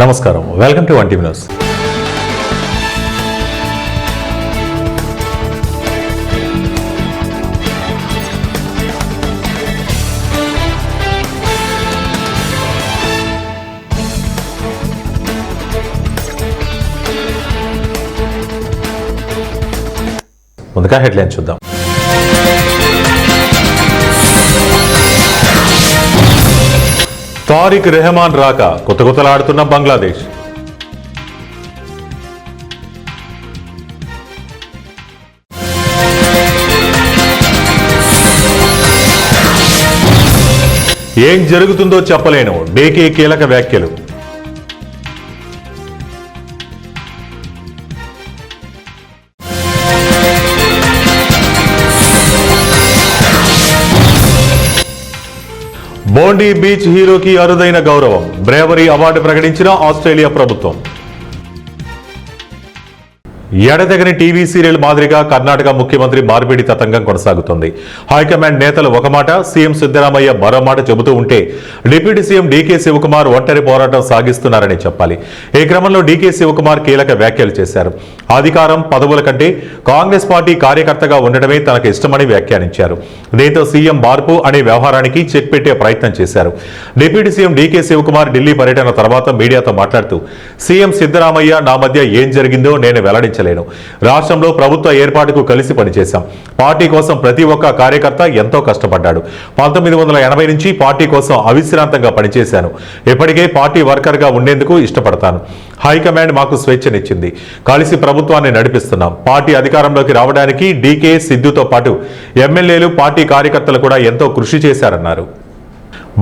నమస్కారం, welcome to 1 news. ముందుగా headline చూద్దాం. తారిక్ రెహమాన్ రాక కొత్తలాడుతున్న బంగ్లాదేశ్. ఏం జరుగుతుందో చెప్పలేను, డేకే కీలక వ్యాఖ్యలు. బోండీ బీచ్ హీరోకి అరుదైన గౌరవం, బ్రేవరీ అవార్డు ప్రకటించిన ఆస్ట్రేలియా ప్రభుత్వం. ఎడతెగని టీవీ సీరియల్ మాదిరిగా కర్ణాటక ముఖ్యమంత్రి మార్పిడి తతంగం కొనసాగుతుంది. హైకమాండ్ నేతలు ఒక మాట, సీఎం సిద్దరామయ్య మరో మాట చెబుతూ ఉంటే డిప్యూటీ సీఎం డీకే శివకుమార్ ఒంటరి పోరాటం సాగిస్తున్నారని చెప్పాలి. ఈ క్రమంలో డీకే శివకుమార్ కీలక వ్యాఖ్యలు చేశారు. అధికారం పదవుల కంటే కాంగ్రెస్ పార్టీ కార్యకర్తగా ఉండటమే తనకు ఇష్టమని వ్యాఖ్యానించారు. దీంతో సీఎం మార్పు అనే వ్యవహారానికి చెక్ పెట్టే ప్రయత్నం చేశారు. Deputy CM DK Shivakumar Delhi పర్యటన తర్వాత మీడియాతో మాట్లాడుతూ సీఎం సిద్దరామయ్య నా మధ్య ఏం జరిగిందో నేను వెల్లడించాను. రాష్ట్రంలో ప్రభుత్వ ఏర్పాటుకు కలిసి పనిచేశాం. పార్టీ కోసం ప్రతి ఒక్క కార్యకర్త ఎంతో కష్టపడ్డాడు. 1980 నుంచి పార్టీ కోసం అవిశ్రాంతంగా పనిచేశాను. ఇప్పటికే పార్టీ వర్కర్ గా ఉండేందుకు ఇష్టపడతాను. హైకమాండ్ మాకు స్వేచ్ఛనిచ్చింది. కలిసి ప్రభుత్వాన్ని నడిపిస్తున్నాం. పార్టీ అధికారంలోకి రావడానికి డీకే, సిద్ధుతో పాటు ఎమ్మెల్యేలు, పార్టీ కార్యకర్తలు కూడా ఎంతో కృషి చేశారన్నారు.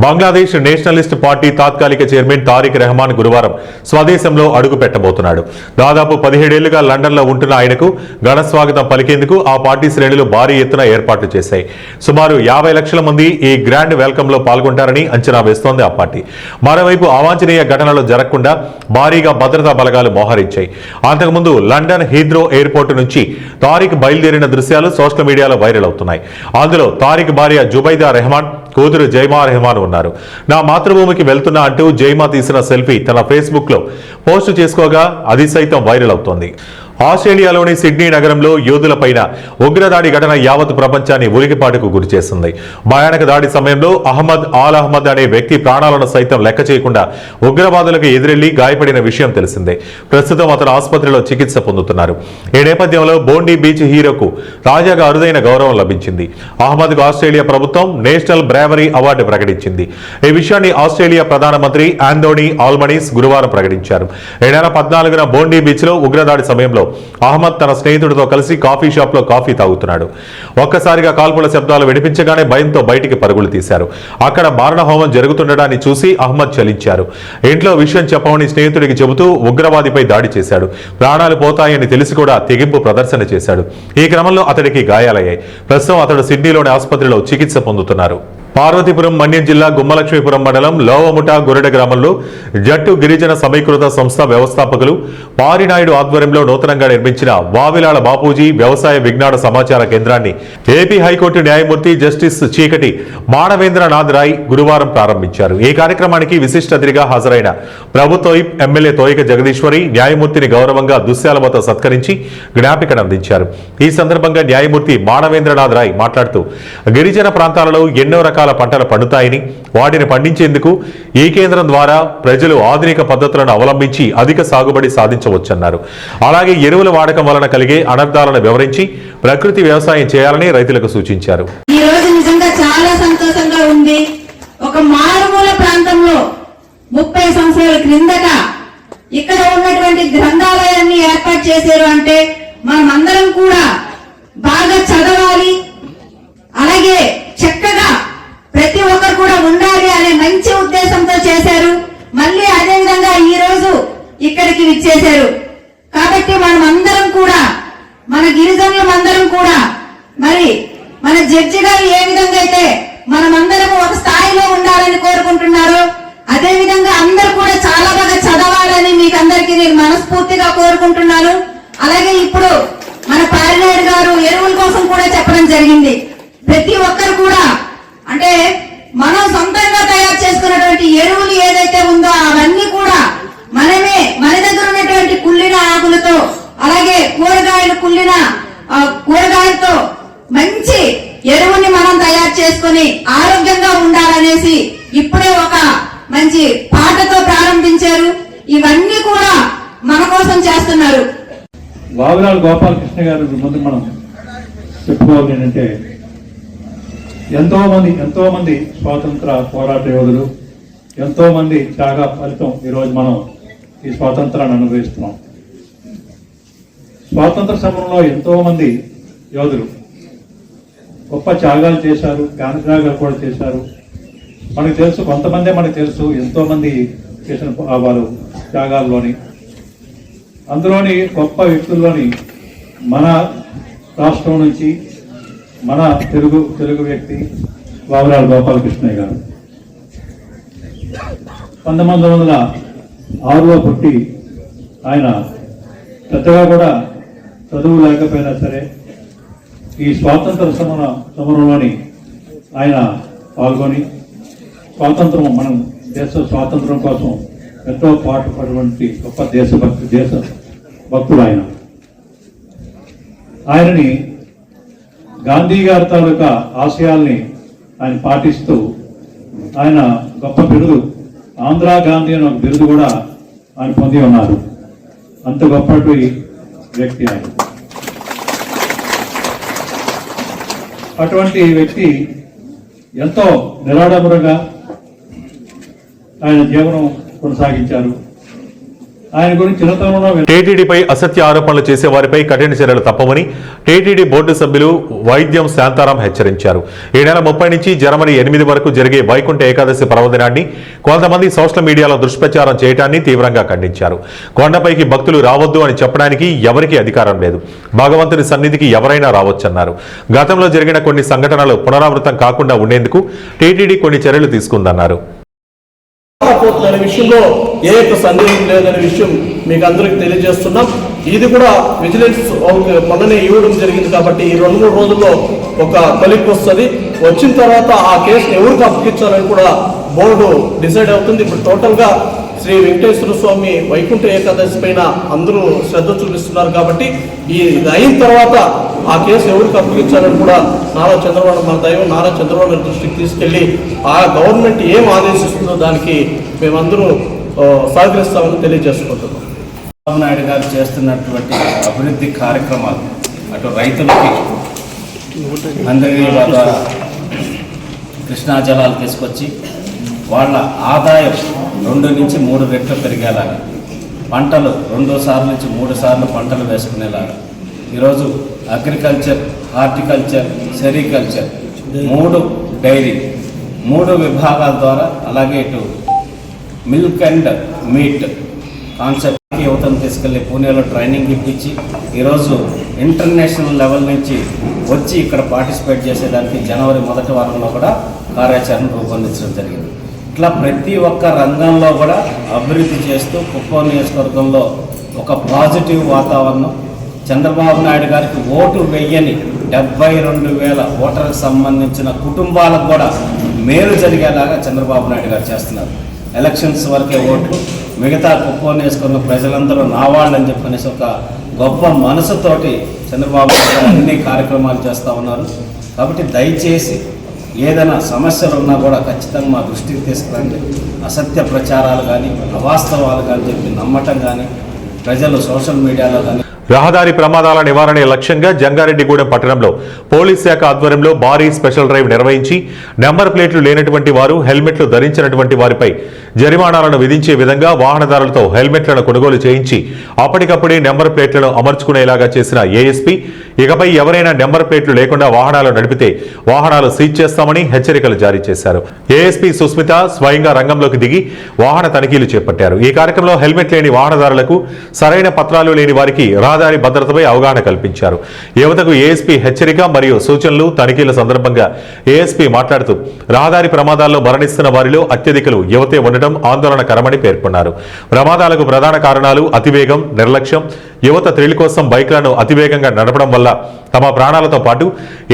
బంగ్లాదేశ్ నేషనలిస్ట్ పార్టీ తాత్కాలిక చైర్మన్ తారిక్ రెహమాన్ గురువారం స్వదేశంలో అడుగు పెట్టబోతున్నాడు. దాదాపు 17 ఏళ్లుగా లండన్లో ఉంటున్న ఆయనకు ఘన స్వాగతం పలికేందుకు ఆ పార్టీ శ్రేణులు భారీ ఎత్తున ఏర్పాట్లు చేశాయి. సుమారు 50 లక్షల మంది ఈ గ్రాండ్ వెల్కమ్ లో పాల్గొంటారని అంచనా వేస్తోంది ఆ పార్టీ. మరోవైపు అవాంఛనీయ ఘటనలు జరగకుండా భారీగా భద్రతా బలగాలు మోహరించాయి. అంతకుముందు లండన్ హీత్రో ఎయిర్పోర్టు నుంచి తారిక్ బయలుదేరిన దృశ్యాలు సోషల్ మీడియాలో వైరల్ అవుతున్నాయి. అందులో తారిక్ భార్య జుబైదా రెహమాన్, కూతురు జైమా రెహమాన్ ఉన్నారు. నా మాతృభూమికి వెళ్తున్నా అంటూ జైమా తీసిన సెల్ఫీ తన ఫేస్బుక్ లో పోస్టు చేసుకోగా అది సైతం వైరల్ అవుతోంది. ఆస్ట్రేలియాలోని సిడ్నీ నగరంలో యోధులపైన ఉగ్రదాడి ఘటన యావత్ ప్రపంచాన్ని ఉలికిపాటుకు గురిచేసింది. భయానక దాడి సమయంలో అహ్మద్ అనే వ్యక్తి ప్రాణాలను సైతం లెక్క చేయకుండా ఉగ్రవాదులకు ఎదురెళ్లి గాయపడిన విషయం తెలిసిందే. ప్రస్తుతం అతను ఆసుపత్రిలో చికిత్స పొందుతున్నారు. ఈ నేపథ్యంలో బోండీ బీచ్ హీరోకు తాజాగా అరుదైన గౌరవం లభించింది. అహ్మద్కు ఆస్ట్రేలియా ప్రభుత్వం నేషనల్ బ్రేవరీ అవార్డు ప్రకటించింది. ఈ విషయాన్ని ఆస్ట్రేలియా ప్రధానమంత్రి ఆంథోనీ ఆల్బనీస్ గురువారం ప్రకటించారు. ఈ నెల 14న బోండీ బీచ్ లో ఉగ్రదాడి సమయంలో అహ్మద్ తన స్నేహితుడితో కలిసి కాఫీ షాప్ లో కాఫీ తాగుతున్నాడు. ఒక్కసారిగా కాల్పుల శబ్దాలు వినిపించగానే భయంతో బయటికి పరుగులు తీశారు. అక్కడ మారణహోమం జరుగుతుండడాన్ని చూసి అహ్మద్ చలించారు. ఇంట్లో విషయం చెప్పమని స్నేహితుడికి చెబుతూ ఉగ్రవాదిపై దాడి చేశాడు. ప్రాణాలు పోతాయని తెలిసి కూడా తెగింపు ప్రదర్శన చేశాడు. ఈ క్రమంలో అతడికి గాయాలయ్యాయి. ప్రస్తుతం అతడు సిడ్నీలోని ఆసుపత్రిలో చికిత్స పొందుతున్నారు. పార్వతీపురం మన్యం జిల్లా గుమ్మలక్ష్మీపురం మండలం లోవముట గొరడ గ్రామంలో జట్టు గిరిజన సమీకృత సంస్థ వ్యవస్థాపకులు పారినాయుడు ఆధ్వర్యంలో నూతనంగా నిర్మించిన వావిలాల బాపూజీ వ్యవసాయ విజ్ఞాన సమాచార కేంద్రాన్ని ఏపీ హైకోర్టు న్యాయమూర్తి జస్టిస్ చీకటి మానవేంద్రనాథ్ రాయ్ గురువారం ప్రారంభించారు. ఈ కార్యక్రమానికి విశిష్ట అతిథిగా హాజరైన ప్రభుత్వ ఎమ్మెల్యే తోయిక జగదీశ్వరి న్యాయమూర్తిని గౌరవంగా దుశ్శాలమతో సత్కరించి జ్ఞాపికను అందించారు. ఈ సందర్భంగా న్యాయమూర్తి మానవేంద్రనాథ్ రాయ్ మాట్లాడుతూ గిరిజన ప్రాంతాలలో ఎన్నో రకాల పంటలు పండుతాయని, వాటిని పండించేందుకు ఈ కేంద్రం ద్వారా ప్రజలు ఆధునిక పద్ధతులను అవలంబించి అధిక సాగుబడి సాధించవచ్చన్నారు. అలాగే ఎరువుల వాడకం వలన కలిగే అనర్థాలను వివరించి ప్రకృతి వ్యవసాయం చేయాలని రైతులకు సూచించారు. ఈ రోజు నిజంగా చాలా సంతోషంగా ఉంది. ఒక మారుమూల ప్రాంతంలో 30 సంవత్సరాల క్రిందట ఇక్కడ ఉన్నటువంటి గ్రంథాలయాన్ని ఏర్పాటు చేశారు అంటే మనమందరం కూడా బాగా చదవాలి, అలాగే చక్కగా ప్రతి ఒక్కరు కూడా ఉండాలి అనే మంచి ఉద్దేశంతో చేశారు. మళ్ళీ అదే విధంగా ఈ రోజు ఇక్కడికి విచ్చేశారు. కాబట్టి మనం అందరం కూడా, మన గిరిజనులం అందరం కూడా, మరి మన జడ్జి గారు ఏ విధంగా అయితే మనమందరం ఒక స్థాయిలో ఉండాలని కోరుకుంటున్నారో అదే విధంగా అందరూ కూడా చాలా బాగా చదవాలని మీకు అందరికీ నేను మనస్ఫూర్తిగా కోరుకుంటున్నాను. అలాగే ఇప్పుడు మన పారినాయుడు గారు ఎరువుల కోసం కూడా చెప్పడం జరిగింది. ప్రతి ఒక్కరు కూడా అంటే మనం సొంతంగా తయారు చేసుకున్నటువంటి ఎరువులు ఏదైతే ఉందో అవన్నీ కూడా మన వావిలాల గోపాలకృష్ణ గారి ముందు మనం చెప్పుకోవాలి ఏంటంటే ఎంతో మంది స్వాతంత్ర పోరాట యోధులు, ఎంతో మంది త్యాగ ఫలితం ఈరోజు మనం ఈ స్వాతంత్రాన్ని అనుభవిస్తున్నాం. స్వాతంత్ర సమరంలో ఎంతో మంది యోధులు గొప్ప త్యాగాలు చేశారు, జ్ఞానత్యాగాలు కూడా చేశారు. మనకు తెలుసు, కొంతమందే మనకు తెలుసు ఎంతో మంది చేసిన వారు త్యాగాల్లోని. అందులోని గొప్ప వ్యక్తుల్లోని మన రాష్ట్రం నుంచి మన తెలుగు వ్యక్తి వావిలాల గోపాలకృష్ణయ్య గారు 1906లో పుట్టి ఆయన పెద్దగా కూడా చదువు లేకపోయినా సరే ఈ స్వాతంత్ర సమరంలోని ఆయన పాల్గొని మనం దేశ స్వాతంత్రం కోసం ఎంతో పాటుపడినటువంటి గొప్ప దేశ భక్తుడు ఆయన. ఆయనని గాంధీ గారి తాలూకా ఆశయాల్ని ఆయన పాటిస్తూ ఆయన గొప్ప బిరుదు ఆంధ్ర గాంధీ అనే ఒక బిరుదు కూడా ఆయన పొంది ఉన్నారు. అంత గొప్పటి వ్యక్తి ఆయన. అటువంటి వ్యక్తి ఎంతో నిరాడంబరంగా ఆయన జీవనం కొనసాగించారు. ఆయన గురించి చిన్నతనంలో టీటీడీపై అసత్య ఆరోపణలు చేసే వారిపై కఠిన చర్యలు తప్పవని టీటీడీ బోర్డు సభ్యులు వైద్యం శాంతారాం హెచ్చరించారు. ఈ నెల 30 నుంచి జనవరి 8 వరకు జరిగే వైకుంఠ ఏకాదశి పర్వదినాన్ని కొంతమంది సోషల్ మీడియాలో దుష్ప్రచారం చేయడాన్ని తీవ్రంగా ఖండించారు. కొండపైకి భక్తులు రావద్దు అని చెప్పడానికి ఎవరికీ అధికారం లేదు. భగవంతుని సన్నిధికి ఎవరైనా రావచ్చన్నారు. గతంలో జరిగిన కొన్ని సంఘటనలు పునరావృతం కాకుండా ఉండేందుకు టీటీడీ కొన్ని చర్యలు తీసుకుందన్నారు. పోతుందనే విషయంలో ఏ యొక్క సందేహం లేదనే విషయం మీకు అందరికి తెలియజేస్తున్నాం. ఇది కూడా విజిలెన్స్ మొన్ననే ఇవ్వడం జరిగింది కాబట్టి ఈ 2-3 రోజుల్లో ఒక కొలిక్ వస్తుంది. వచ్చిన తర్వాత ఆ కేసును ఎవరికి అప్పగించాలని కూడా బోర్డు డిసైడ్ అవుతుంది. ఇప్పుడు టోటల్గా శ్రీ వెంకటేశ్వర స్వామి వైకుంఠ ఏకాదశి పైన అందరూ శ్రద్ధ చూపిస్తున్నారు కాబట్టి ఇది అయిన తర్వాత ఆ కేసు ఎవరికి అప్పగించాలని కూడా మన దైవం నారా చంద్రబాబు నాయుడు దృష్టికి తీసుకెళ్లి ఆ గవర్నమెంట్ ఏం ఆదేశిస్తుందో దానికి మేమందరూ సహకరిస్తామని తెలియజేసుకుంటున్నాం. చంద్రబాబు నాయుడు గారు చేస్తున్నటువంటి అభివృద్ధి కార్యక్రమాలు అటు రైతులకి అందరికీ ద్వారా కృష్ణా జలాలు తీసుకొచ్చి వాళ్ళ ఆదాయం 2 నుంచి 3 రెట్లు పెరిగేలాగా, పంటలు 2 సార్లు నుంచి 3 సార్లు పంటలు వేసుకునేలాగా ఈరోజు అగ్రికల్చర్, హార్టికల్చర్, సెరికల్చర్ 3 డైరీ 3 విభాగాల ద్వారా, అలాగే ఇటు మిల్క్ అండ్ మీట్ కాన్సెప్ట్ యువతను తీసుకెళ్ళి పూణేలో ట్రైనింగ్ ఇప్పించి ఈరోజు ఇంటర్నేషనల్ లెవెల్ నుంచి వచ్చి ఇక్కడ పార్టిసిపేట్ చేసేదానికి జనవరి 1వ వారంలో కూడా కార్యాచరణ రూపొందించడం జరిగింది. ఇట్లా ప్రతి ఒక్క రంగంలో కూడా అభివృద్ధి చేస్తూ కుప్పం నియోజకవర్గంలో ఒక పాజిటివ్ వాతావరణం, చంద్రబాబు నాయుడు గారికి ఓటు వెయ్యని 72,000 ఓటర్లకు సంబంధించిన కుటుంబాలకు కూడా మేలు జరిగేలాగా చంద్రబాబు నాయుడు గారు చేస్తున్నారు. ఎలక్షన్స్ వరకే ఓట్లు, మిగతా కుప్పం నియోజకవర్గం ప్రజలందరూ నా వాళ్ళని చెప్పనేసి ఒక గొప్ప మనసుతోటి చంద్రబాబు నాయుడు గారు అన్ని కార్యక్రమాలు చేస్తూ ఉన్నారు. కాబట్టి దయచేసి ఏదైనా సమస్యలు ఉన్నా కూడా ఖచ్చితంగా మా దృష్టికి తీసుకురండి. అసత్య ప్రచారాలు కానీ, అవాస్తవాలు కానీ చెప్పి నమ్మటం కానీ, ప్రజలు సోషల్ మీడియాలో కానీ. రహదారి ప్రమాదాల నివారణ లక్ష్యంగా జంగారెడ్డిగూడెం పట్టణంలో పోలీస్ శాఖ ఆధ్వర్యంలో భారీ స్పెషల్ డ్రైవ్ నిర్వహించి నెంబర్ ప్లేట్లు లేనటువంటి వారు, హెల్మెట్లు ధరించినటువంటి వారిపై జరిమానాలను విధించే విధంగా వాహనదారులతో హెల్మెట్లను కొనుగోలు చేయించి అప్పటికప్పుడే నెంబర్ ప్లేట్లను అమర్చుకునేలాగా చేసిన ఏఎస్పీ ఇకపై ఎవరైనా నెంబర్ ప్లేట్లు లేకుండా వాహనాలు నడిపితే వాహనాలు సీజ్ చేస్తామని హెచ్చరికలు జారీ చేశారు. ఏఎస్పీ సుస్మిత స్వయంగా రంగంలోకి దిగి వాహన తనిఖీలు చేపట్టారు. ఈ కార్యక్రమంలో హెల్మెట్ లేని వాహనదారులకు, సరైన పత్రాలు లేని వారికి రహదారి భద్రతపై అవగాహన కల్పించారు. యువతకు ఏఎస్పీ హెచ్చరిక మరియు సూచనలు. తనిఖీల సందర్భంగా ఏఎస్పీ మాట్లాడుతూ రహదారి ప్రమాదాల్లో మరణిస్తున్న వారిలో అత్యధికులు యువతే ఉండడం ఆందోళనకరమని పేర్కొన్నారు. ప్రమాదాలకు ప్రధాన కారణాలు అతివేగం, నిర్లక్ష్యం. యువత థ్రిల్ కోసం బైక్లను అతివేగంగా నడపడం వల్ల తమ ప్రాణాలతో పాటు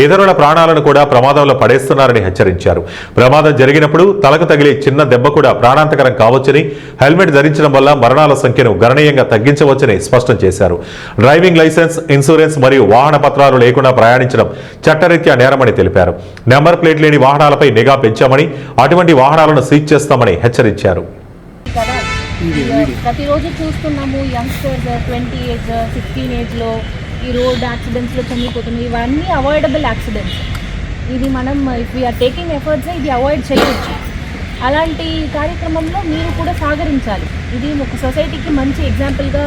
ఇతరుల ప్రాణాలను కూడా ప్రమాదంలో పడేస్తున్నారని హెచ్చరించారు. ప్రమాదం జరిగినప్పుడు తలకు తగిలే చిన్న దెబ్బ కూడా ప్రాణాంతకరం కావచ్చని, హెల్మెట్ ధరించడం వల్ల మరణాల సంఖ్యను గణనీయంగా తగ్గించవచ్చని స్పష్టం చేశారు. డ్రైవింగ్ లైసెన్స్, ఇన్సూరెన్స్ మరియు వాహన పత్రాలు లేకుండా ప్రయాణించడం చట్టరీత్యా నేరమని తెలిపారు. నెంబర్ ప్లేట్ లేని వాహనాలపై నిఘా పెంచామని, అటువంటి వాహనాలను సీజ్ చేస్తామని హెచ్చరించారు. ప్రతిరోజు చూస్తున్నాము యంగ్స్టర్స్ 20 ఏజ్ 16 ఏజ్లో ఈ రోడ్ యాక్సిడెంట్స్లో చనిపోతున్నాయి. ఇవన్నీ అవాయిడబుల్ యాక్సిడెంట్స్. ఇది మనం ఇఫ్ వీఆర్ టేకింగ్ ఎఫర్ట్స్ ఇది అవాయిడ్ చేయవచ్చు. అలాంటి కార్యక్రమంలో మీరు కూడా సహకరించాలి. ఇది ఒక సొసైటీకి మంచి ఎగ్జాంపుల్గా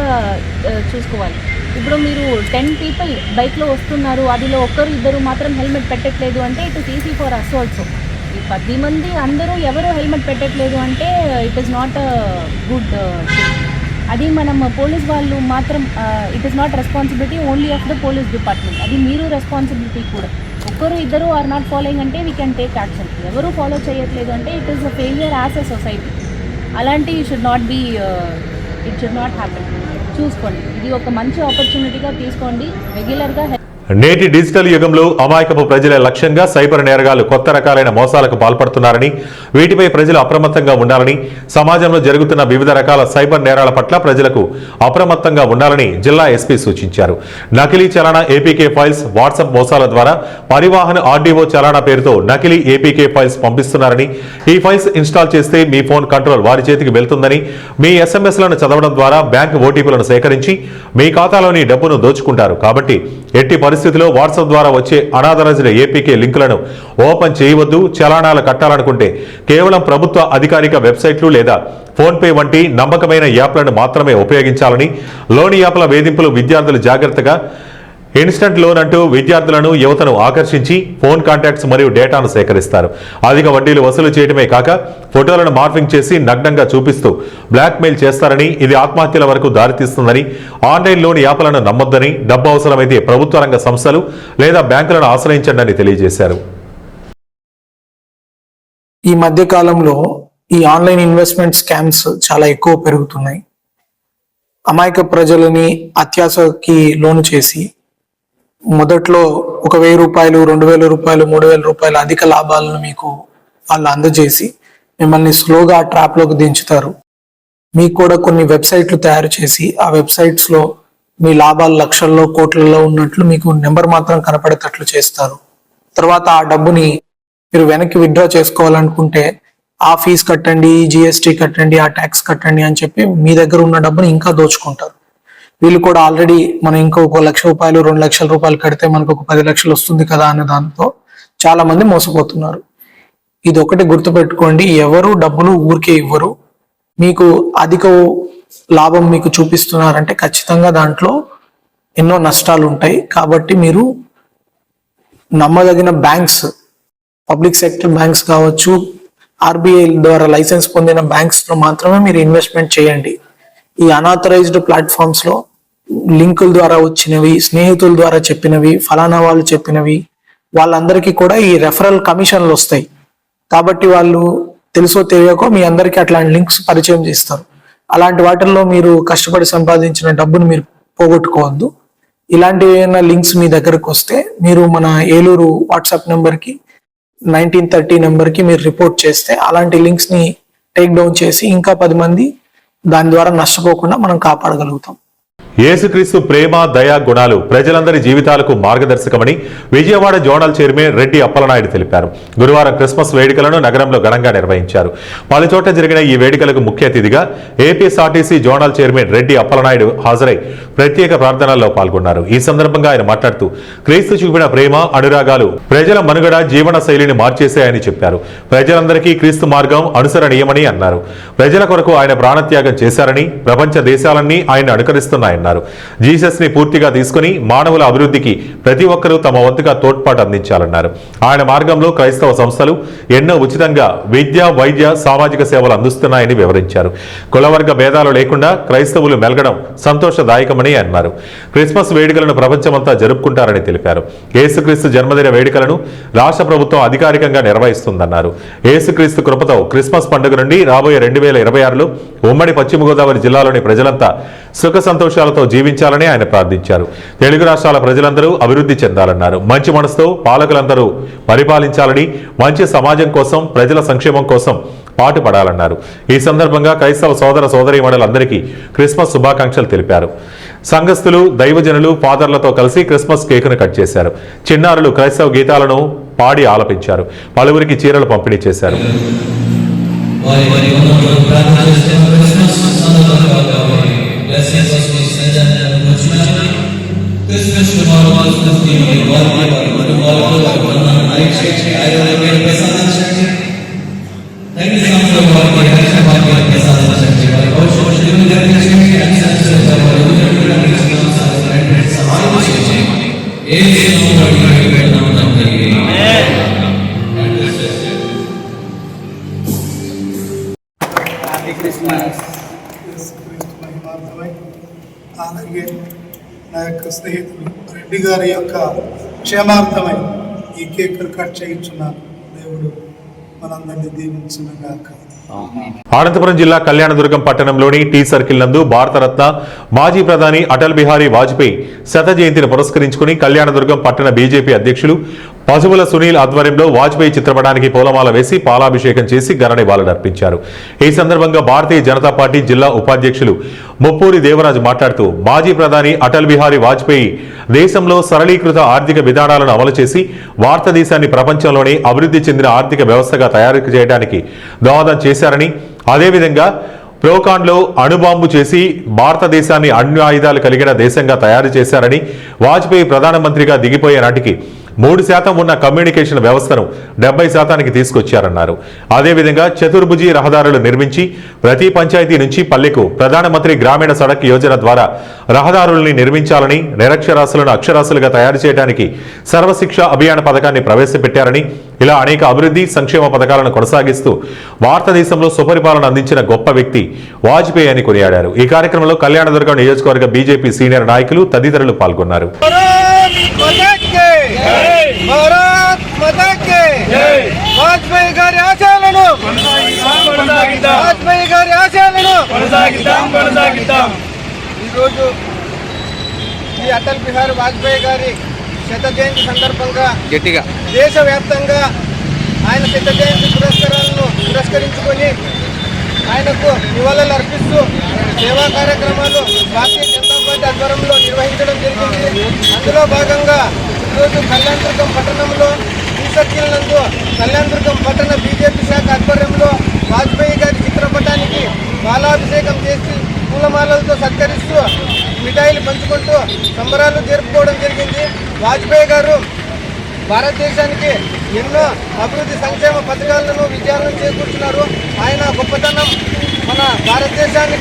చూసుకోవాలి. ఇప్పుడు మీరు 10 పీపుల్ బైక్లో వస్తున్నారు, అదిలో ఒక్కరు ఇద్దరు మాత్రం హెల్మెట్ పెట్టట్లేదు అంటే it is easy for us also. ఈ 10 మంది అందరూ ఎవరు హెల్మెట్ పెట్టట్లేదు అంటే it is not a good thing. అది మనం పోలీస్ వాళ్ళు మాత్రం it is not responsibility only of the police department. అది మీరు రెస్పాన్సిబిలిటీ కూడా. ఒక్కరు ఇద్దరు ఆర్ నాట్ ఫాలోయింగ్ అంటే వీ కెన్ టేక్ యాక్షన్. ఎవరు ఫాలో చేయట్లేదు అంటే it is a failure as a society. అలాంటి should not be it should not happen. చూసుకోండి, ఇది ఒక మంచి ఆపర్చునిటీగా తీసుకోండి. రెగ్యులర్గా నేటి డిజిటల్ యుగంలో అమాయకపు ప్రజల లక్ష్యంగా సైబర్ నేరగాళ్లు కొత్త రకాలైన మోసాలకు పాల్పడుతున్నారని, వీటిపై ప్రజలు అప్రమత్తంగా ఉండాలని, సమాజంలో జరుగుతున్న వివిధ రకాల సైబర్ నేరాల పట్ల ప్రజలకు అప్రమత్తంగా ఉండాలని జిల్లా ఎస్పీ సూచించారు. నకిలీ చలానా ఏపీకే ఫైల్స్, వాట్సాప్ మోసాల ద్వారా పరివాహన్ ఆర్డీఓ చలానా పేరుతో నకిలీ ఏపీకే ఫైల్స్ పంపిస్తున్నారని, ఈ ఫైల్స్ ఇన్స్టాల్ చేస్తే మీ ఫోన్ కంట్రోల్ వారి చేతికి వెళ్తుందని, మీ ఎస్ఎంఎస్లను చదవడం ద్వారా బ్యాంక్ ఓటీపీలను సేకరించి మీ ఖాతాలోని డబ్బును దోచుకుంటారు. కాబట్టి ఎట్టి పరిస్థితిలో వాట్సాప్ ద్వారా వచ్చే అనాథరైజ్డ్ ఏపీకే లింకులను ఓపెన్ చేయవద్దు. చలానాలు కట్టాలనుకుంటే కేవలం ప్రభుత్వ అధికారిక వెబ్సైట్లు లేదా ఫోన్పే వంటి నమ్మకమైన యాప్లను మాత్రమే ఉపయోగించాలని, లోన్ యాప్ల వేధింపులు విద్యార్థులు జాగ్రత్తగా ఇన్స్టంట్ లోన్ అంటూ విద్యార్థులను యువతను ఆకర్షించి ఫోన్ కాంటాక్ట్స్ మరియు డేటాను సేకరిస్తారు. అధిక వడ్డీలు వసూలు చేయడమే కాక ఫోటోలను మార్ఫింగ్ చేసి నగ్నంగా చూపిస్తూ బ్లాక్మెయిల్ చేస్తారని, ఇది ఆత్మహత్యల వరకు దారితీస్తుందని, ఆన్లైన్ లోన్ యాప్లను నమ్మొద్దని, డబ్బు అవసరమైతే ప్రభుత్వ రంగ సంస్థలు లేదా బ్యాంకులను ఆశ్రయించండి అని తెలియజేశారు. ఈ మధ్య కాలంలో ఈ ఆన్లైన్ ఇన్వెస్ట్మెంట్ స్కామ్స్ చాలా ఎక్కువ పెరుగుతున్నాయి. అమాయక ప్రజలని అత్యాశకి లోను చేసి మొదట్లో 1,000 రూపాయలు, 2,000 రూపాయలు, 3,000 రూపాయలు అధిక లాభాలను మీకు వాళ్ళు అందజేసి మిమ్మల్ని స్లోగా ఆ ట్రాప్ లోకి దించుతారు. మీకు కూడా కొన్ని వెబ్సైట్లు తయారు చేసి ఆ వెబ్సైట్స్ లో మీ లాభాలు లక్షల్లో కోట్లలో ఉన్నట్లు మీకు నెంబర్ మాత్రం కనపడేటట్లు చేస్తారు. తర్వాత ఆ డబ్బుని మీరు వెనక్కి విత్డ్రా చేసుకోవాలనుకుంటే ఆ ఫీజు కట్టండి, జిఎస్టీ కట్టండి, ఆ ట్యాక్స్ కట్టండి అని చెప్పి మీ దగ్గర ఉన్న డబ్బుని ఇంకా దోచుకుంటారు. వీళ్ళు కూడా ఆల్రెడీ మనం ఇంకా 1 లక్ష రూపాయలు, 2 లక్షల రూపాయలు కడితే మనకు ఒక 10 లక్షలు వస్తుంది కదా అనే దాంతో చాలా మంది మోసపోతున్నారు. ఇది ఒకటి గుర్తుపెట్టుకోండి, ఎవరు డబ్బులు ఊరికే ఇవ్వరు. మీకు అధిక లాభం మీకు చూపిస్తున్నారంటే ఖచ్చితంగా దాంట్లో ఎన్నో నష్టాలు ఉంటాయి. కాబట్టి మీరు నమ్మదగిన బ్యాంక్స్, పబ్లిక్ సెక్టర్ బ్యాంక్స్ కావచ్చు, ఆర్బీఐ ద్వారా లైసెన్స్ పొందిన బ్యాంక్స్ లో మాత్రమే మీరు ఇన్వెస్ట్మెంట్ చేయండి. ఈ అనాథరైజ్డ్ ప్లాట్ఫామ్స్ లో లింకుల ద్వారా వచ్చినవి, స్నేహితుల ద్వారా చెప్పినవి, ఫలానా వాళ్ళు చెప్పినవి, వాళ్ళందరికీ కూడా ఈ రెఫరల్ కమిషన్లు వస్తాయి. కాబట్టి వాళ్ళు తెలుసో తెలియకో మీ అందరికీ అట్లాంటి లింక్స్ పరిచయం చేస్తారు. అలాంటి వాటిల్లో మీరు కష్టపడి సంపాదించిన డబ్బును మీరు పోగొట్టుకోవద్దు. ఇలాంటివి ఏమైనా లింక్స్ మీ దగ్గరకు వస్తే మీరు మన ఏలూరు వాట్సాప్ నెంబర్కి 1930 నెంబర్కి మీరు రిపోర్ట్ చేస్తే అలాంటి లింక్స్ ని టేక్ డౌన్ చేసి ఇంకా 10 మంది దాని ద్వారా నష్టపోకుండా మనం కాపాడగలుగుతాం. యేసుక్రీస్తు ప్రేమ, దయా గుణాలు ప్రజలందరి జీవితాలకు మార్గదర్శకమని విజయవాడ జోనల్ చైర్మన్ రెడ్డి అప్పలనాయుడు తెలిపారు. గురువారం క్రిస్మస్ వేడుకలను నగరంలో ఘనంగా నిర్వహించారు. పలుచోట జరిగిన ఈ వేడుకలకు ముఖ్య అతిథిగా APSRTC zonal chairman Reddy Appalanaidu హాజరై ప్రత్యేక ప్రార్థనల్లో పాల్గొన్నారు. ఈ సందర్భంగా ఆయన మాట్లాడుతూ క్రీస్తు చూపిన ప్రేమ, అనురాగాలు ప్రజల మనుగడ, జీవన శైలిని మార్చేశాయని చెప్పారు. ప్రజలందరికీ క్రీస్తు మార్గం అనుసరణీయమని అన్నారు. ప్రజల కొరకు ఆయన ప్రాణత్యాగం చేశారని, ప్రపంచ దేశాలన్నీ ఆయన అనుకరిస్తున్నాయన్నారు. జీసస్ ని పూర్తిగా తీసుకుని మానవుల అభివృద్ధికి ప్రతి ఒక్కరూ తమ వంతుగా తోడ్పాటు అందించాలన్నారు. ఆయన మార్గంలో క్రైస్తవ సంస్థలు ఎన్నో ఉచితంగా విద్య, వైద్య, సామాజిక సేవలు అందిస్తున్నాయని వివరించారు. కులవర్గ భేదాలు లేకుండా క్రైస్తవులు మెలగడం సంతోషదాయకమని అన్నారు. క్రిస్మస్ వేడుకలను ప్రపంచమంతా జరుపుకుంటారని తెలిపారు. యేసుక్రీస్తు జన్మదిన వేడుకలను రాష్ట్ర ప్రభుత్వం అధికారికంగా నిర్వహిస్తుందన్నారు. యేసుక్రీస్తు కృపతో క్రిస్మస్ పండుగ నుండి రాబోయే 2026లో ఉమ్మడి పశ్చిమ గోదావరి జిల్లాలోని ప్రజలంతా సుఖ సంతోషాలతో జీవించాలని ఆయన ప్రార్థించారు. తెలుగు రాష్ట్రాల ప్రజలందరూ అభివృద్ధి చెందాలన్నారు. మంచి మనసుతో పాలకులందరూ పరిపాలించాలని, మంచి సమాజం కోసం, ప్రజల సంక్షేమం కోసం పాటుపడాలన్నారు. ఈ సందర్భంగా క్రైస్తవ సోదర సోదరీమణులందరికీ క్రిస్మస్ శుభాకాంక్షలు తెలిపారు. సంఘస్థులు, దైవజనులు, ఫాదర్లతో కలిసి క్రిస్మస్ కేకును కట్ చేశారు. చిన్నారులు క్రైస్తవ గీతాలను పాడి ఆలపించారు. పలువురికి చీరలు పంపిణీ చేశారు. సందర్భంగా కాబట్టి బ్లెస్సింగ్స్ వస్తుంది సజ్జనను వచ్చినారు క్రిస్మస్ శుభాకాంక్షలు వారి కుటుంబాలకు వందనాలు దయచేసి ఆరోగ్య ప్రసాదించండి తగిన సమయంలో వారికి రక్షణ భాగ్యాలు ప్రసాదించండి వారి భవిష్యత్తు జరిగించండి అనుసరించండి వారి ఉద్యోగులను సహాయం చేయండి యేసు నామములో వేడుకుంటున్నాము తండ్రి అలాగే నా యొక్క స్నేహితులు రెడ్డి గారి యొక్క క్షేమార్థమై ఈ కేకులు కట్ చేయించున్నాను. దేవుడు మనందరినీ దీవించునుగాక. అనంతపురం జిల్లా కళ్యాణదుర్గం పట్టణంలోని టీ సర్కిల్ నందు భారతరత్న మాజీ ప్రధాని అటల్ బిహారీ వాజ్పేయి శత జయంతిని పురస్కరించుకుని కళ్యాణదుర్గం పట్టణ బీజేపీ అధ్యక్షులు పశువుల సునీల్ ఆధ్వర్యంలో వాజ్పేయి చిత్రపటానికి పూలమాల వేసి పాలాభిషేకం చేసి ఘన నివాళులర్పించారు. ఈ సందర్భంగా భారతీయ జనతా పార్టీ జిల్లా ఉపాధ్యక్షులు ముప్పూరి దేవరాజు మాట్లాడుతూ మాజీ ప్రధాని అటల్ బిహారీ వాజ్పేయి దేశంలో సరళీకృత ఆర్థిక విధానాలను అమలు చేసి భారతదేశాన్ని ప్రపంచంలోనే అభివృద్ధి చెందిన ఆర్థిక వ్యవస్థగా తయారు చేయడానికి దోహదం చేశారని, అదేవిధంగా ప్రోకాన్లో అణుబాంబు చేసి భారతదేశాన్ని అణ్యు ఆయుధాలు కలిగిన దేశంగా తయారు చేశారని, వాజ్పేయి ప్రధానమంత్రిగా దిగిపోయే నాటికి 3% ఉన్న కమ్యూనికేషన్ వ్యవస్థను 70% తీసుకొచ్చారన్నారు. అదేవిధంగా చతుర్భుజి రహదారులు నిర్మించి ప్రతి పంచాయతీ నుంచి పల్లెకు ప్రధానమంత్రి గ్రామీణ సడక్ యోజన ద్వారా రహదారుల్ని నిర్మించాలని, నిరక్షరాస్యులను అక్షరాస్యులుగా తయారు చేయడానికి సర్వశిక్ష అభియాన్ పథకాన్ని ప్రవేశపెట్టారని, ఇలా అనేక అభివృద్ధి సంక్షేమ పథకాలను కొనసాగిస్తూ భారతదేశంలో సుపరిపాలన అందించిన గొప్ప వ్యక్తి వాజ్పేయి అని కొనియాడారు. ఈ కార్యక్రమంలో కళ్యాణదుర్గం నియోజకవర్గ బీజేపీ సీనియర్ నాయకులు తదితరులు పాల్గొన్నారు. వాజ్పేయి గారి ఆశయాలను ఈరోజు ఈ అటల్ బిహారీ వాజ్పేయి గారి శత జయంతి సందర్భంగా గట్టిగా దేశవ్యాప్తంగా ఆయన శత జయంతి పురస్కరించుకొని ఆయనకు నివాళులు అర్పిస్తూ సేవా కార్యక్రమాలు భారతీయ జనతా పార్టీ ఆధ్వర్యంలో నిర్వహించడం జరిగింది. అందులో భాగంగా ఈరోజు కళ్యాణదుర్గం పట్టణంలో టీ సర్కిల్ నందు కళ్యాణదుర్గం పట్టణ బీజేపీ శాఖ ఆధ్వర్యంలో వాజ్పేయి గారి చిత్రపటానికి పాలాభిషేకం చేసి పూలమాలలతో సత్కరిస్తూ మిఠాయిలు పంచుకుంటూ సంబరాలు జరుపుకోవడం జరిగింది. వాజ్పేయి గారు భారతదేశానికి ఎన్నో అభివృద్ధి సంక్షేమ పథకాలను విజయాలను చేకూర్చున్నారు. ఆయన గొప్పతనం మన భారతదేశాన్ని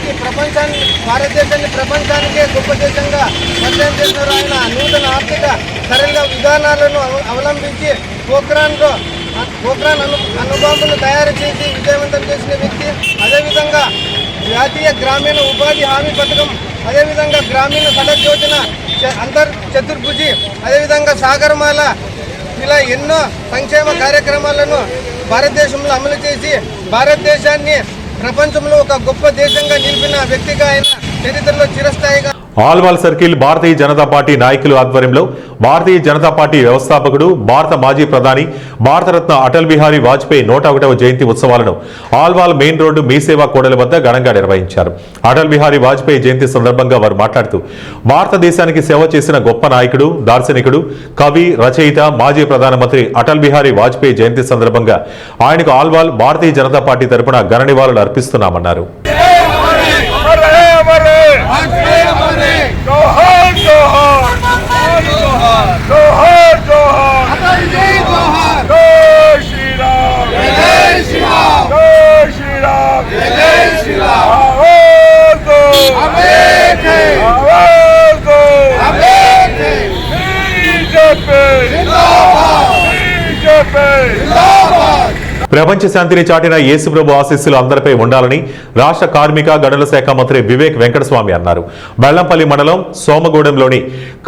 ప్రపంచానికే గొప్ప దేశంగా పరిచయం చేస్తున్నారు. ఆయన నూతన ఆర్థిక సరళ విధానాలను అవలంబించి పోఖ్రాన్ అణుబాంబులు తయారు చేసి విజయవంతం చేసిన వ్యక్తి. అదేవిధంగా జాతీయ గ్రామీణ ఉపాధి హామీ పథకం, అదేవిధంగా గ్రామీణ సడక్ యోజన, చతుర్భుజి, అదేవిధంగా సాగరమాల, ఇలా ఎన్నో సంక్షేమ కార్యక్రమాలను భారతదేశంలో అమలు చేసి భారతదేశాన్ని ప్రపంచంలో ఒక గొప్ప దేశంగా నిలిపిన వ్యక్తిగా ఆయన చరిత్రలో చిరస్థాయిగా. ఆల్వాల్ సర్కిల్ భారతీయ జనతా పార్టీ నాయకులు ఆధ్వర్యంలో భారతీయ జనతా పార్టీ వ్యవస్థాపకుడు, భారత మాజీ ప్రధాని, భారతరత్న అటల్ బిహారీ వాజ్పేయి 101వ జయంతి ఉత్సవాలను ఆల్వాల్ మెయిన్ రోడ్డు మీసేవా కూడలి వద్ద ఘనంగా నిర్వహించారు. అటల్ బిహారీ వాజ్పేయి జయంతి సందర్భంగా వారు మాట్లాడుతూ భారతదేశానికి సేవ చేసిన గొప్ప నాయకుడు, దార్శనికుడు, కవి, రచయిత, మాజీ ప్రధానమంత్రి అటల్ బిహారీ వాజ్పేయి జయంతి సందర్భంగా ఆయనకు ఆల్వాల్ భారతీయ జనతా పార్టీ తరపున ఘన నివాళులు అర్పిస్తున్నామన్నారు. ప్రపంచ శాంతిని చాటిన యేసుప్రభు ఆశీస్సులు అందరిపై ఉండాలని రాష్ట్ర కార్మిక గనుల శాఖ మంత్రి వివేక్ వెంకటస్వామి అన్నారు. బెల్లంపల్లి మండలం సోమగూడెంలోని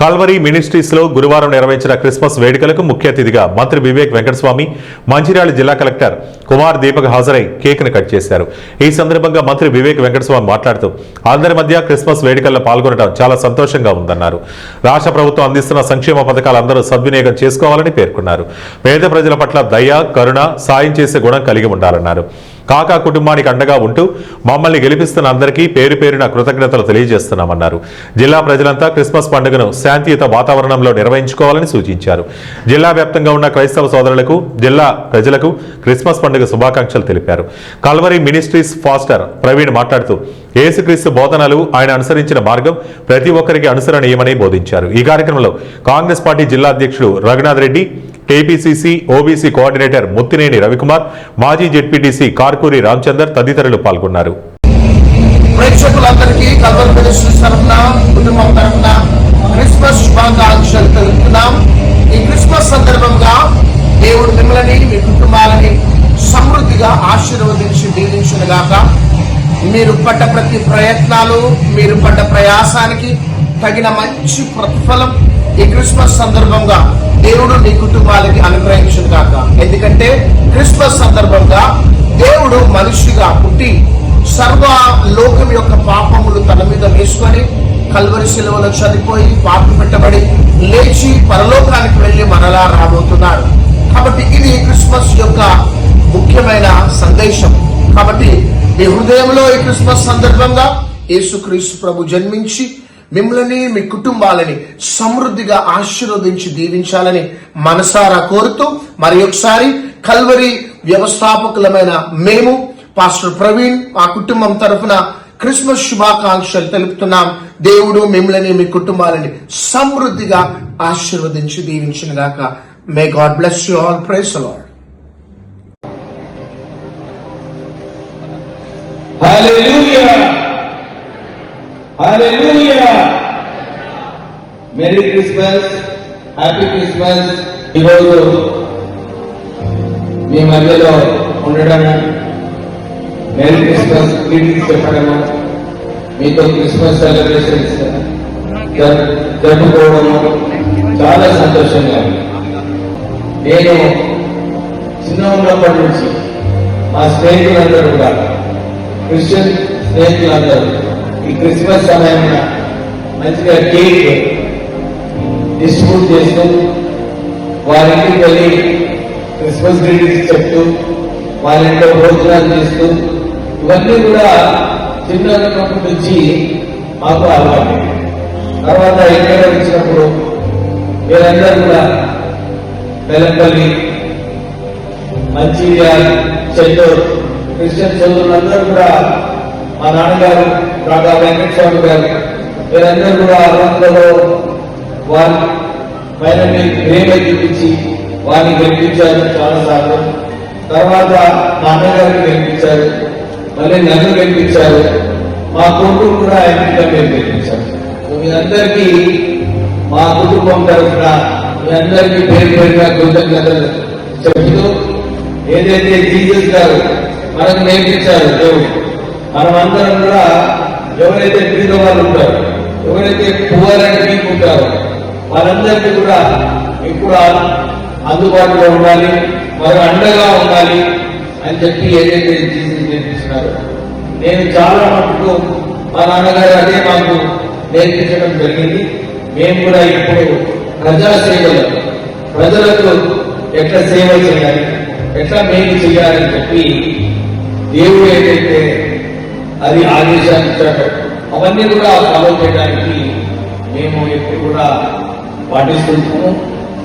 కల్వరీ మినిస్ట్రీస్ లో గురువారం నిర్వహించిన క్రిస్మస్ వేడుకలకు ముఖ్య అతిథిగా మంత్రి వివేక్ వెంకటస్వామి, మంచిర్యాల జిల్లా కలెక్టర్ కుమార్ దీపక్ హాజరై కేక్ను కట్ చేశారు. ఈ సందర్భంగా మంత్రి వివేక్ వెంకటస్వామి మాట్లాడుతూ అందరి మధ్య క్రిస్మస్ వేడుకల్లో పాల్గొనడం చాలా సంతోషంగా ఉందన్నారు. రాష్ట్ర ప్రభుత్వం అందిస్తున్న సంక్షేమ పథకాలు అందరూ సద్వినియోగం చేసుకోవాలని పేర్కొన్నారు. పేద ప్రజల పట్ల దయ, కరుణ, సాయం చేసే గుణం కలిగి ఉండాలన్నారు. కాకా కుటుంబానికి అండగా ఉంటూ మమ్మల్ని గెలిపిస్తున్న అందరికీ పేరు పేరున కృతజ్ఞతలు తెలియజేస్తున్నామన్నారు. జిల్లా ప్రజలంతా క్రిస్మస్ పండుగను శాంతియుత వాతావరణంలో నిర్వహించుకోవాలని సూచించారు. జిల్లా వ్యాప్తంగా ఉన్న క్రైస్తవ సోదరులకు, జిల్లా ప్రజలకు క్రిస్మస్ పండుగ శుభాకాంక్షలు తెలిపారు. కల్వరీ మినిస్ట్రీస్ ఫాస్టర్ ప్రవీణ్ మాట్లాడుతూ యేసుక్రీస్తు బోధనలు, ఆయన అనుసరించిన మార్గం ప్రతి ఒక్కరికి అనుసరణీయమని బోధించారు. ఈ కార్యక్రమంలో కాంగ్రెస్ పార్టీ జిల్లా అధ్యక్షుడు Raghunath Reddy, TPCC OBC coordinator Muttineni Ravikumar, మాజీ జెడ్పీటీసీ కార్కూరి రామచందర్ తదితరులు పాల్గొన్నారు. ప్రేక్షకులందరికీ కల్వరీ మినిస్ట్రీస్ తరఫున, కుటుంబం తరఫున క్రిస్మస్ శుభాకాంక్షలు తెలుపుతున్నాం. ఈ క్రిస్మస్ సందర్భంగా దేవుడు మిమ్మల్ని, మీ కుటుంబాలని సమృద్ధిగా ఆశీర్వదించి దీవించునుగాక. మీరు పడ్డ ప్రతి ప్రయత్నాలు, మీరు పడ్డ ప్రయాసానికి తగిన మంచి ప్రతిఫలం ఈ క్రిస్మస్ సందర్భంగా దేవుడు నీ కుటుంబాలకి అనుగ్రహించునుగాక. ఎందుకంటే క్రిస్మస్ సందర్భంగా దేవుడు మనిషిగా పుట్టి సర్వ లోకం యొక్క పాపములు తన మీద వేసుకొని కల్వరి శిలువలో చనిపోయి పాపి పెట్టబడి లేచి పరలోకానికి వెళ్లి మరలా రాబోతున్నాడు. కాబట్టి ఇది క్రిస్మస్ యొక్క ముఖ్యమైన సందేశం. కాబట్టి మీ హృదయంలో ఈ క్రిస్మస్ సందర్భంగా యేసుక్రీస్తు ప్రభు జన్మించి మిమ్మల్ని, మీ కుటుంబాలని సమృద్ధిగా ఆశీర్వదించి దీవించాలని మనసారా కోరుతూ మరి ఒకసారి కల్వరి వ్యవస్థాపకులమైన మేము, పాస్టర్ ప్రవీణ్, మా కుటుంబం తరఫున క్రిస్మస్ శుభాకాంక్షలు తెలుపుతున్నాం. దేవుడు మిమ్మల్ని, మీ కుటుంబాలని సమృద్ధిగా ఆశీర్వదించి దీవించునుగాక. May God bless you all. Praise the Lord. Hallelujah! Hallelujah! Merry Christmas, Happy Christmas. ఈరోజు మీ మధ్యలో ఉండడం, మెరీ క్రిస్మస్ గ్రీటింగ్స్ చెప్పడము, మీతో క్రిస్మస్ సెలబ్రేషన్స్ జరుపుకోవడము చాలా సంతోషంగా ఉంది. నేను చిన్న ఉన్నప్పటి నుంచి మా స్నేహితులందరూ కూడా, క్రిస్టియన్ స్నేహితులందరూ ఈ క్రిస్మస్ సమయంలో మంచిగా కేక్ డిస్ట్రిబ్యూట్ చేస్తూ, వారింటికి వెళ్ళి క్రిస్మస్ గ్రీటింగ్స్ చెప్తూ, వాళ్ళ ఇంట్లో భోజనాలు చేస్తూ, ఇవన్నీ కూడా చిన్నప్పటి నుంచి మాకు అలవాటు. తర్వాత ఎక్కడ వచ్చినప్పుడు మీరందరూ కూడా బెల్లంపల్లి, మంచిర్యాల, చెన్నూరు క్రిస్టియన్ సోదరులందరూ కూడా, మా నాన్నగారు రాధా వెంకటస్వామి గారు, మీరందరూ కూడా అర్హతలో వారి పైన ప్రేమ చూపించి వారిని గెలిపించారు చాలాసార్లు. తర్వాత మా అన్నగారిని గెలిపించారు, మళ్ళీ నన్ను గెలిపించారు, మా కొడుకు కూడా ఎంపీగా మీరు గెలిపించారు. మీ అందరికీ మా కుటుంబం తరఫున మీ అందరికీ పేరు పేరుగా కృతజ్ఞతలు చెబుతూ, ఏదైతే జీసస్ గారు మనకు నేర్పించారు దేవుడు, మనమందరం కూడా ఎవరైతే పేద వాళ్ళు ఉంటారో, ఎవరైతే పువర్ అండ్ వీక్ ఉంటారో వాళ్ళందరికీ కూడా ఇప్పుడు అందుబాటులో ఉండాలి, వారు అండగా ఉండాలి అని చెప్పి ఏదైతే జీసస్ నేర్పించినారో, నేను చాలా మటుకు మా నాన్నగారు అదే మాకు నేర్పించడం జరిగింది. మేము కూడా ఇప్పుడు ప్రజాసేవలో ప్రజలకు ఎట్లా సేవ చేయాలి, ఎట్లా మేలు చేయాలని చెప్పి దేవుడు ఏదైతే అది ఆదేశాలు ఇచ్చాడో అవన్నీ కూడా ఫాలో చేయడానికి మేము ఎప్పుడు కూడా పాటిస్తున్నాము.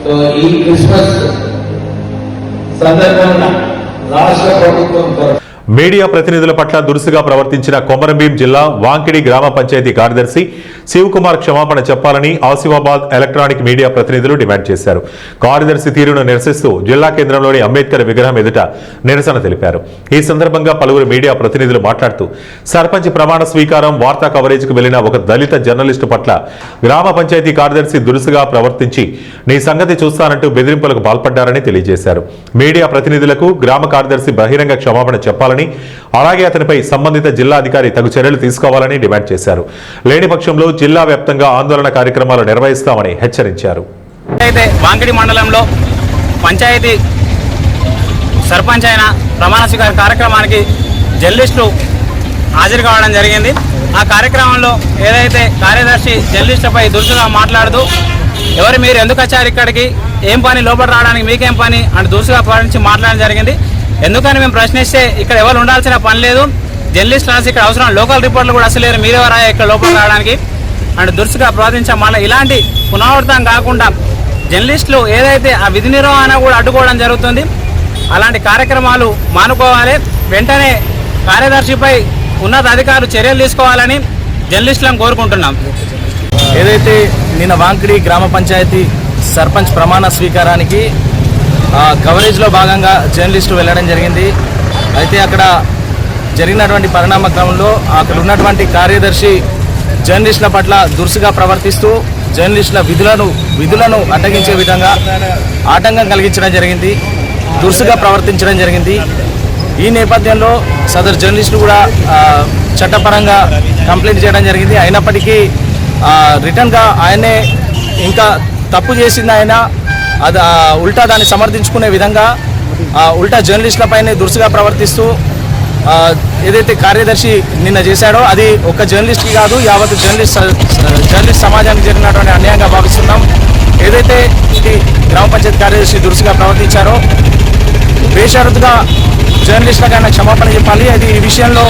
సో ఈ క్రిస్మస్ సందర్భంగా రాష్ట్ర ప్రభుత్వం తరఫున మీడియా ప్రతినిధుల పట్ల దురుసుగా ప్రవర్తించిన కొమరంభీం జిల్లా వాంకిడి గ్రామ పంచాయతీ కార్యదర్శి శివకుమార్ క్షమాపణ చెప్పాలని ఆసిఫాబాద్ ఎలక్ట్రానిక్ మీడియా ప్రతినిధులు డిమాండ్ చేశారు. కార్యదర్శి తీరును నిరసిస్తూ జిల్లా కేంద్రంలోని అంబేద్కర్ విగ్రహం ఎదుట నిరసన తెలిపారు. ఈ సందర్భంగా పలువురు మీడియా ప్రతినిధులు మాట్లాడుతూ, సర్పంచ్ ప్రమాణ స్వీకారం, వార్తా కవరేజ్కు వెళ్లిన ఒక దళిత జర్నలిస్టు పట్ల గ్రామ పంచాయతీ కార్యదర్శి దురుసుగా ప్రవర్తించి నీ సంగతి చూస్తానంటూ బెదిరింపులకు పాల్పడ్డారని తెలియజేశారు. మీడియా ప్రతినిధులకు గ్రామ కార్యదర్శి బహిరంగ క్షమాపణ చెప్పాలని, అలాగే అతనిపై సంబంధిత జిల్లా అధికారి తగు చర్యలు తీసుకోవాలని డిమాండ్ చేశారు. లేని పక్షంలో జిల్లా వ్యాప్తంగా ఆందోళన కార్యక్రమాలు నిర్వహిస్తామని హెచ్చరించారు. అయితే వాంకిడి మండలంలో పంచాయతీ సర్పంచ్ అయిన ప్రమాణ స్వీకార కార్యక్రమానికి జర్నలిస్టులు హాజరు కావడం జరిగింది. ఆ కార్యక్రమంలో ఏదైతే కార్యదర్శి జర్నలిస్టులపై దురుసుగా మాట్లాడుతూ, ఎవరు మీరు ఎందుకు వచ్చారు ఇక్కడికి, ఏం పని, లోపల రావడానికి మీకేం పని అని దురుసుగా ప్రవర్తించి మాట్లాడడం జరిగింది. ఎందుకని మేము ప్రశ్నిస్తే ఇక్కడ ఎవరు ఉండాల్సిన పని లేదు, జర్నలిస్ట్ రాసి ఇక్కడ అవసరం, లోకల్ రిపోర్ట్లు కూడా అసలు లేరు, మీరెవరా ఇక్కడ లోపల రావడానికి అండ్ దురుసుగా ప్రోత్సహించాం. మళ్ళీ ఇలాంటి పునరావృతం కాకుండా జర్నలిస్టులు ఏదైతే ఆ విధి నిర్వహణ కూడా అడ్డుకోవడం జరుగుతుంది, అలాంటి కార్యక్రమాలు మానుకోవాలి. వెంటనే కార్యదర్శిపై ఉన్నత అధికారులు చర్యలు తీసుకోవాలని జర్నలిస్టులను కోరుకుంటున్నాం. ఏదైతే నిన్న వాంకిడి గ్రామ పంచాయతీ సర్పంచ్ ప్రమాణ స్వీకారానికి కవరేజ్లో భాగంగా జర్నలిస్టు వెళ్ళడం జరిగింది. అయితే అక్కడ జరిగినటువంటి పరిణామ క్రమంలో అక్కడ ఉన్నటువంటి కార్యదర్శి జర్నలిస్టుల పట్ల దురుసుగా ప్రవర్తిస్తూ జర్నలిస్టుల విధులను అడ్డగించే విధంగా ఆటంకం కలిగించడం జరిగింది, దురుసుగా ప్రవర్తించడం జరిగింది. ఈ నేపథ్యంలో సదరు జర్నలిస్టులు కూడా చట్టపరంగా కంప్లైంట్ చేయడం జరిగింది. అయినప్పటికీ రిటర్న్గా ఆయనే ఇంకా తప్పు చేసింది ఆయన అది ఉల్టా దాన్ని సమర్థించుకునే విధంగా ఉల్టా జర్నలిస్టులపైనే దురుసుగా ప్రవర్తిస్తూ ఏదైతే కార్యదర్శి నిన్న చేశాడో అది ఒక జర్నలిస్ట్కి కాదు, యావత్ జర్నలిస్ట్ సమాజానికి జరిగినటువంటి అన్యాయంగా భావిస్తున్నాం. ఏదైతే గ్రామ పంచాయతీ కార్యదర్శి దురుసుగా ప్రవర్తించారో బేషరతుగా జర్నలిస్టులకైనా క్షమాపణ చెప్పాలి. అది ఈ విషయంలో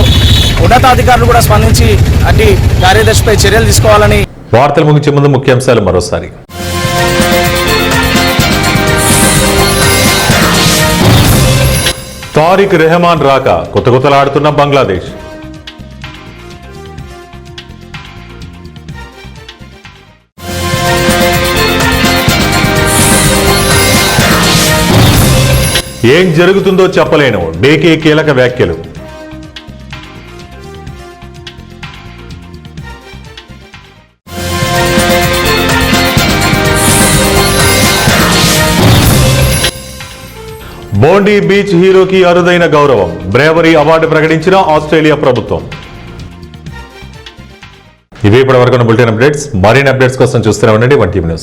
ఉన్నతాధికారులు కూడా స్పందించి అటు కార్యదర్శిపై చర్యలు తీసుకోవాలని. వార్తలు ముగించే ముందు ముఖ్యాంశాలు మరోసారి. తారిక్ రెహమాన్ రాక కొత్తలాడుతున్న బంగ్లాదేశ్. ఏం జరుగుతుందో చెప్పలేను, డేకే కీలక వ్యాఖ్యలు. బోండీ బీచ్ హీరోకి అరుదైన గౌరవం, బ్రేవరీ అవార్డు ప్రకటించిన ఆస్ట్రేలియా ప్రభుత్వం. ఇవే ఇప్పటివరకు బులెటిన్ అప్డేట్స్. మరిన్ని అప్డేట్స్ కోసం చూస్తూనే ఉండండి 1 టీవీ న్యూస్.